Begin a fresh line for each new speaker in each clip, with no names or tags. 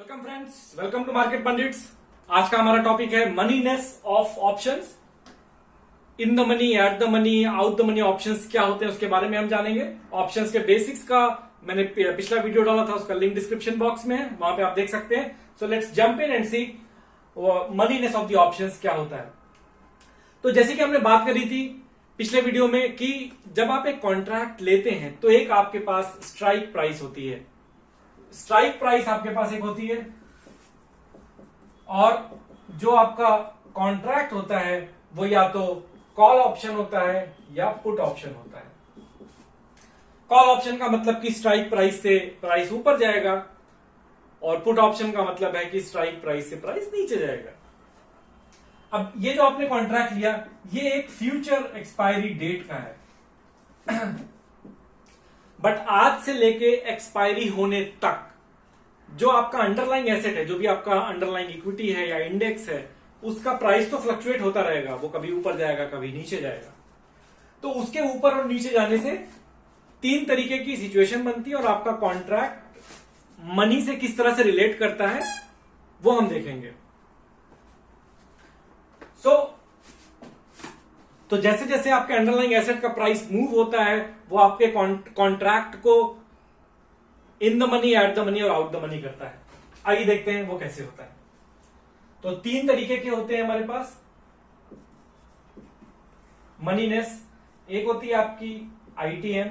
Welcome friends, welcome to Market Pundits. आज का हमारा टॉपिक है moneyness of options. In the money, at the money, out the money options क्या होते हैं उसके बारे में हम जानेंगे। ऑप्शंस के बेसिक्स का मैंने पिछला वीडियो डाला था, उसका लिंक डिस्क्रिप्शन बॉक्स में है, वहां पे आप देख सकते हैं। So let's jump in and see moneyness of the options क्या होता है। तो जैसे कि हमने बात करी थी पिछले वीडियो में कि जब आप एक कॉन्ट्रैक्ट लेते हैं तो एक आपके पास स्ट्राइक प्राइस होती है। स्ट्राइक प्राइस आपके पास एक होती है और जो आपका कॉन्ट्रैक्ट होता है वो या तो कॉल ऑप्शन होता है या पुट ऑप्शन होता है। कॉल ऑप्शन का मतलब कि स्ट्राइक प्राइस से प्राइस ऊपर जाएगा और पुट ऑप्शन का मतलब है कि स्ट्राइक प्राइस से प्राइस नीचे जाएगा। अब ये जो आपने कॉन्ट्रैक्ट लिया ये एक फ्यूचर एक्सपायरी डेट का है बट आज से लेके एक्सपायरी होने तक जो आपका अंडरलाइंग एसेट है, जो भी आपका अंडरलाइंग इक्विटी है या इंडेक्स है, उसका प्राइस तो फ्लक्चुएट होता रहेगा। वो कभी ऊपर जाएगा, कभी नीचे जाएगा। तो उसके ऊपर और नीचे जाने से तीन तरीके की सिचुएशन बनती है और आपका कॉन्ट्रैक्ट मनी से किस तरह से रिलेट करता है वो हम देखेंगे। तो जैसे जैसे आपके अंडरलाइंग एसेट का प्राइस मूव होता है वो आपके कॉन्ट्रैक्ट को इन the money, at the money और आउट द मनी करता है। आइए देखते हैं वो कैसे होता है। तो तीन तरीके के होते हैं हमारे पास मनीनेस। एक होती है आपकी आईटीएम,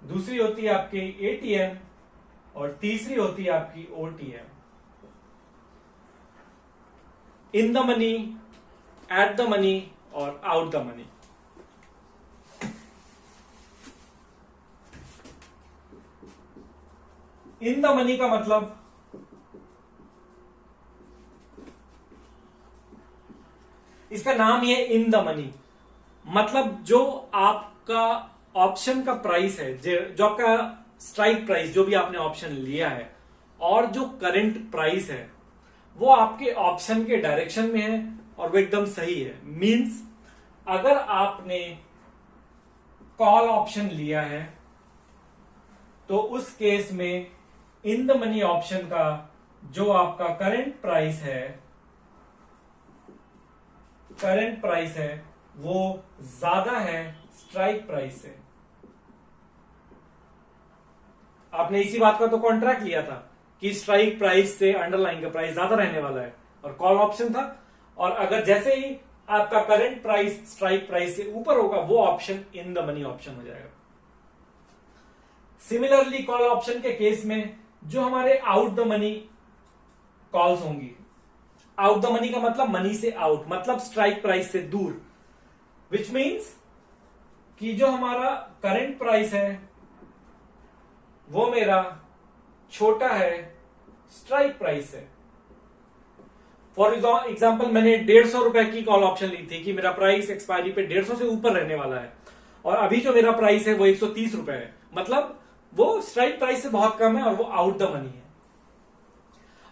दूसरी होती है आपकी एटीएम और तीसरी होती है आपकी OTM. In the money, at the money और out the money. In the money का मतलब इसका नाम ही है इन द मनी। मतलब जो आपका ऑप्शन का प्राइस है, जो आपका स्ट्राइक प्राइस, जो भी आपने ऑप्शन लिया है और जो करंट प्राइस है वो आपके ऑप्शन के डायरेक्शन में है और वो एकदम सही है। मींस अगर आपने कॉल ऑप्शन लिया है तो उस केस में इन द मनी ऑप्शन का जो आपका करंट प्राइस है वो ज्यादा है स्ट्राइक प्राइस से। आपने इसी बात का तो कॉन्ट्रैक्ट लिया था कि स्ट्राइक प्राइस से अंडरलाइन का प्राइस ज्यादा रहने वाला है और कॉल ऑप्शन था। और अगर जैसे ही आपका करंट प्राइस स्ट्राइक प्राइस से ऊपर होगा वो option in the money option हो जाएगा। सिमिलरली कॉल ऑप्शन के केस में जो हमारे आउट द मनी कॉल्स होंगी, आउट द मनी का मतलब मनी से आउट, मतलब स्ट्राइक प्राइस से दूर, विच मीन्स कि जो हमारा करंट प्राइस है वो मेरा छोटा है स्ट्राइक प्राइस से। फॉर एग्जाम्पल मैंने 150 रुपए की कॉल ऑप्शन ली थी कि मेरा प्राइस एक्सपायरी पे 150 से ऊपर रहने वाला है और अभी जो मेरा प्राइस है वो 130 रुपए है। मतलब वो स्ट्राइक प्राइस से बहुत कम है और वो आउट द मनी है।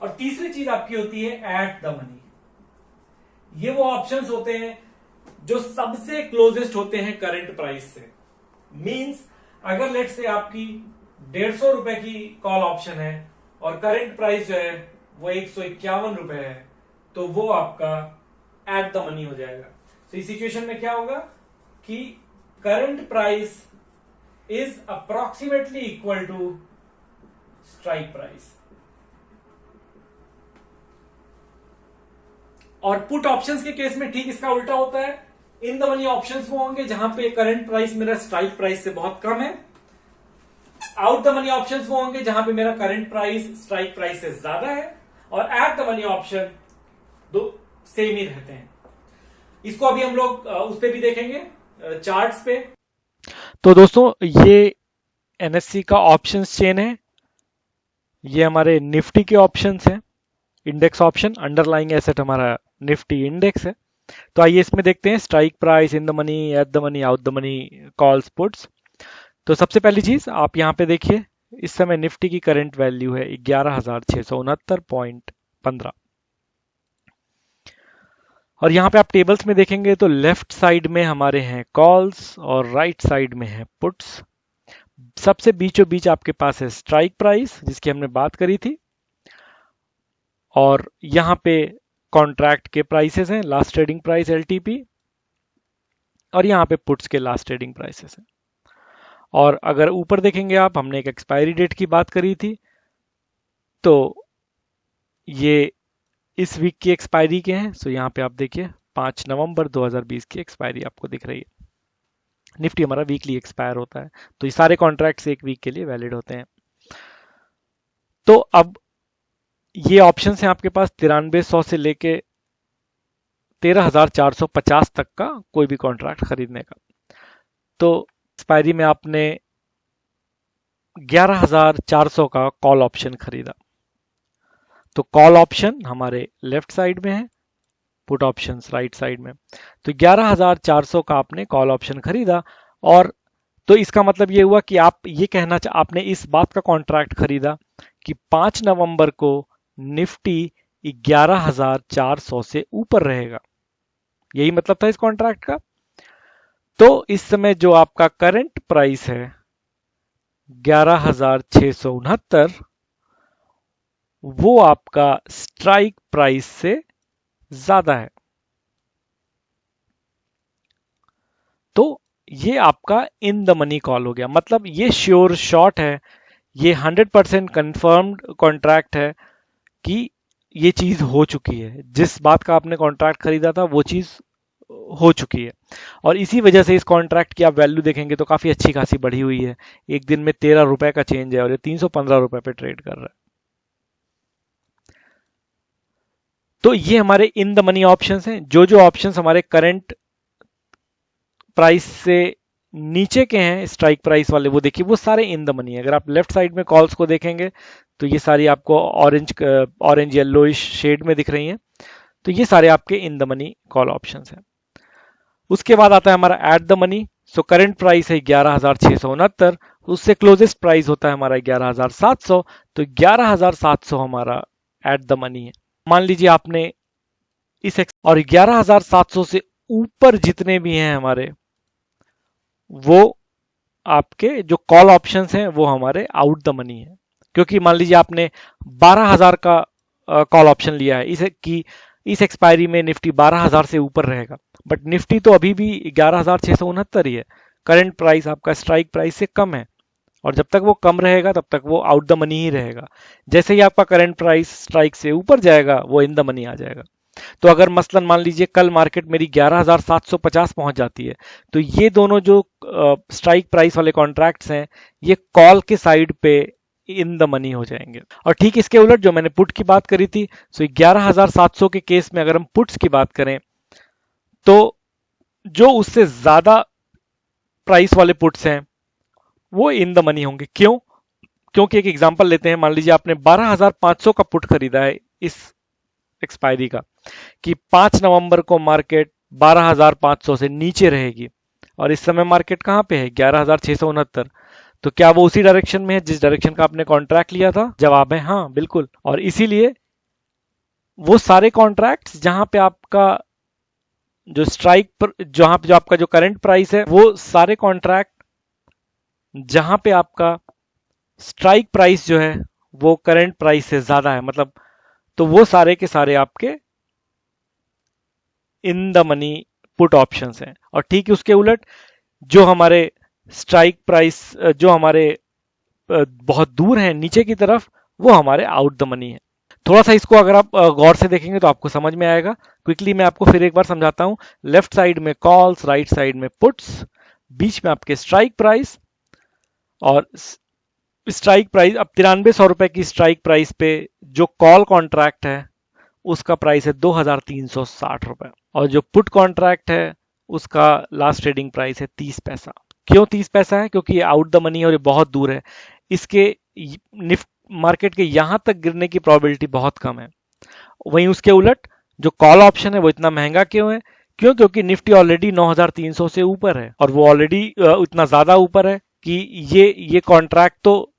और तीसरी चीज आपकी होती है एट द मनी। ये वो ऑप्शंस होते हैं जो सबसे क्लोजेस्ट होते हैं करंट प्राइस से। मींस अगर लेट से आपकी 150 रुपए की कॉल ऑप्शन है और करंट प्राइस जो है वो 151 रुपए है तो वो आपका एट द मनी हो जाएगा। तो इस सिचुएशन में क्या होगा कि current price is approximately equal to strike price. और पुट ऑप्शंस के केस में ठीक इसका उल्टा होता है। इन द मनी ऑप्शंस वो होंगे जहां पे करंट प्राइस मेरा स्ट्राइक प्राइस से बहुत कम है। आउट द मनी ऑप्शंस वो होंगे जहां पे मेरा करंट प्राइस स्ट्राइक प्राइस से ज्यादा है। और एट द मनी ऑप्शन दो सेम ही रहते हैं। इसको अभी हम लोग उस पे भी देखेंगे, चार्ट्स पे।
तो दोस्तों ये एनएससी का ऑप्शंस चेन है। ये हमारे निफ्टी के ऑप्शंस हैं, इंडेक्स ऑप्शन। अंडरलाइंग एसेट हमारा निफ्टी इंडेक्स है। तो आइए इसमें देखते हैं strike price, in the money, at the money, out the money, calls, puts. तो सबसे पहली चीज आप यहाँ पे देखिए, इस समय निफ्टी की करंट वैल्यू है 11,669.15 और यहाँ पे आप टेबल्स में देखेंगे तो लेफ्ट साइड में हमारे हैं कॉल्स और राइट साइड में है पुट्स। सबसे बीचों बीच आपके पास है स्ट्राइक प्राइस जिसकी हमने बात करी थी और यहाँ पे कॉन्ट्रैक्ट के प्राइसेस हैं, लास्ट ट्रेडिंग प्राइस एलटीपी, और यहाँ पे पुट्स के लास्ट ट्रेडिंग प्राइसेस हैं। और अगर ऊपर देखेंगे आप, हमने एक एक्सपायरी डेट की बात करी थी, तो ये इस वीक की एक्सपायरी के हैं। सो यहाँ पे आप देखिए 5 नवंबर 2020 की एक्सपायरी आपको दिख रही है। निफ्टी हमारा वीकली एक्सपायर होता है, तो ये सारे कॉन्ट्रैक्ट्स एक वीक के लिए वैलिड होते हैं। तो अब ये ऑप्शन हैं आपके पास 9300 से लेके 13450 तक का कोई भी कॉन्ट्रैक्ट खरीदने का। तो एक्सपायरी में आपने 11400 का कॉल ऑप्शन खरीदा, तो कॉल ऑप्शन हमारे लेफ्ट साइड में है, पुट ऑप्शंस राइट साइड में। तो 11400 का आपने कॉल ऑप्शन खरीदा, और तो इसका मतलब ये हुआ कि आप ये कहना आपने इस बात का कॉन्ट्रैक्ट खरीदा कि 5 नवंबर को निफ्टी 11400 से ऊपर रहेगा। यही मतलब था इस कॉन्ट्रैक्ट का। तो इस समय जो आपका करंट प्राइस है 11669, वो आपका स्ट्राइक प्राइस से ज्यादा है। तो ये आपका इन द मनी कॉल हो गया, मतलब ये श्योर शॉट है, ये 100% कंफर्म्ड कॉन्ट्रैक्ट है कि ये चीज हो चुकी है, जिस बात का आपने कॉन्ट्रैक्ट खरीदा था वो चीज हो चुकी है। और इसी वजह से इस कॉन्ट्रैक्ट की आप वैल्यू देखेंगे तो काफी अच्छी खासी बढ़ी हुई है। एक दिन में 13 रुपए का चेंज है और ये 315 रुपए पे ट्रेड कर रहा है। तो ये हमारे इन द मनी ऑप्शंस हैं। जो जो ऑप्शंस हमारे करंट प्राइस से नीचे के हैं स्ट्राइक प्राइस वाले, वो देखिए वो सारे इन द मनी है। अगर आप लेफ्ट साइड में कॉल्स को देखेंगे तो ये सारी आपको ऑरेंज येलोइश शेड में दिख रही हैं। तो ये सारे आपके इन द मनी कॉल ऑप्शंस हैं। उसके बाद आता है हमारा eight the money. So current price है 11669, उससे क्लोजेस्ट प्राइस होता है हमारा 11700, तो 11700 हमारा एट द मनी है। मान लीजिए आपने और 11700 से ऊपर जितने भी हैं हमारे, वो आपके जो कॉल ऑप्शंस हैं वो हमारे आउट द मनी है। क्योंकि मान लीजिए आपने 12000 का कॉल ऑप्शन लिया है इसे कि इस एक्सपायरी में निफ्टी 12000 से ऊपर रहेगा, बट निफ्टी तो अभी भी 11669 ही है। करंट प्राइस आपका स्ट्राइक प्राइस से कम है, और जब तक वो कम रहेगा तब तक वो आउट द मनी ही रहेगा। जैसे ही आपका करंट प्राइस स्ट्राइक से ऊपर जाएगा वो इन द मनी आ जाएगा। तो अगर मसलन मान लीजिए कल मार्केट मेरी 11750 पहुंच जाती है, तो ये दोनों जो स्ट्राइक प्राइस वाले कॉन्ट्रैक्ट्स हैं ये कॉल के साइड पे इन द मनी हो जाएंगे। और ठीक इसके उलट जो मैंने पुट की बात करी थी, सो 11700 के केस में अगर हम पुट्स की बात करें तो जो उससे ज्यादा प्राइस वाले पुट्स हैं वो इन द मनी होंगे। क्यों? क्योंकि एक एग्जांपल लेते हैं, मान लीजिए आपने 12500 का पुट खरीदा है इस एक्सपायरी का कि 5 नवंबर को मार्केट 12500 से नीचे रहेगी, और इस समय मार्केट कहां पे है 11669। तो क्या वो उसी डायरेक्शन में है जिस डायरेक्शन का आपने कॉन्ट्रैक्ट लिया था? जवाब है हाँ, बिल्कुल। और इसीलिए वो सारे कॉन्ट्रैक्ट्स जहां पे आपका जो स्ट्राइक पर जहां पे जो आपका जो करंट प्राइस है, वो सारे कॉन्ट्रैक्ट जहां पे आपका स्ट्राइक प्राइस जो है वो करंट प्राइस से ज्यादा है, मतलब तो वो सारे के सारे आपके इन द मनी पुट ऑप्शंस हैं। और ठीक है उसके उलट जो हमारे स्ट्राइक प्राइस जो हमारे बहुत दूर हैं नीचे की तरफ, वो हमारे आउट द मनी है। थोड़ा सा इसको अगर आप गौर से देखेंगे तो आपको समझ में आएगा। क्विकली मैं आपको फिर एक बार समझाता हूं। लेफ्ट साइड में कॉल्स, राइट साइड में पुट्स, बीच में आपके स्ट्राइक प्राइस, और स्ट्राइक प्राइस अब 9300 रुपए की स्ट्राइक प्राइस पे जो कॉल कॉन्ट्रैक्ट है उसका प्राइस है 2360 रुपए, और जो पुट कॉन्ट्रैक्ट है उसका लास्ट ट्रेडिंग प्राइस है 30 पैसा। क्यों 30 पैसा है? क्योंकि ये आउट द मनी है और ये बहुत दूर है। इसके मार्केट के यहां तक गिरने की प्रोबेबिलिटी बहुत कम है। वहीं उसके उलट जो कॉल ऑप्शन है वो इतना महंगा क्यों है? क्यों? क्योंकि निफ्टी ऑलरेडी 9300 से ऊपर है, और वो ऑलरेडी इतना ज्यादा ऊपर है कि ये कॉन्ट्रैक्ट तो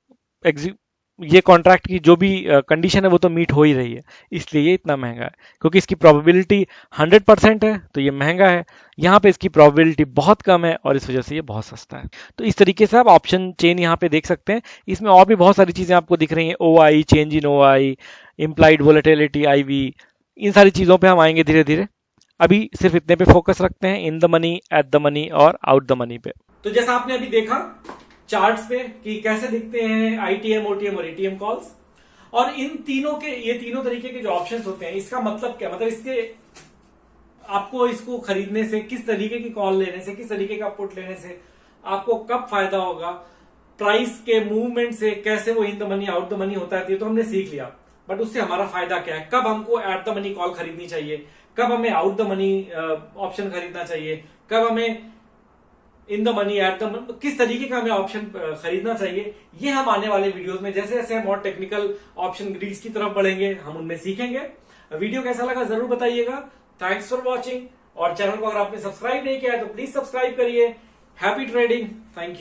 ये कॉन्ट्रैक्ट की जो भी कंडीशन है वो तो मीट हो ही रही है, इसलिए ये इतना महंगा है। क्योंकि इसकी प्रोबेबिलिटी 100% है तो ये महंगा है, यहाँ पे इसकी प्रोबेबिलिटी बहुत कम है और इस वजह से ये बहुत सस्ता है। तो इस तरीके से आप ऑप्शन चेन यहाँ पे देख सकते हैं। इसमें और भी बहुत सारी चीज़ें आपको दिख रही हैं, OI, change in OI, implied volatility, IV, इन सारी चीज़ों पे हम आएंगे धीरे धीरे। अभी सिर्फ इतने पे फोकस रखते हैं, इन the money, at the money और आउट द मनी पे।
तो जैसा आपने अभी देखा चार्ट्स पे कि कैसे दिखते हैं आईटीएम, ओटीएम और एटीएम कॉल्स, और इन तीनों के, ये तीनों तरीके के जो ऑप्शंस होते हैं, इसका मतलब क्या, मतलब इसके आपको इसको खरीदने से, किस तरीके की कॉल लेने से, किस तरीके का पुट लेने से आपको कब फायदा होगा, प्राइस के मूवमेंट से कैसे वो इन the money out the money होता है, ये तो हमने सीख लिया। बट उससे हमारा फायदा क्या है, कब हमको एट द मनी कॉल खरीदनी चाहिए, कब हमें आउट द मनी ऑप्शन खरीदना चाहिए, कब हमें इन the money at the money, किस तरीके का हमें ऑप्शन खरीदना चाहिए, ये हम आने वाले वीडियोस में, जैसे जैसे हम और टेक्निकल ऑप्शन डील्स की तरफ बढ़ेंगे, हम उनमें सीखेंगे। वीडियो कैसा लगा जरूर बताइएगा। थैंक्स फॉर वॉचिंग, और चैनल को अगर आपने सब्सक्राइब नहीं किया है तो प्लीज सब्सक्राइब करिए। Happy trading, thank you.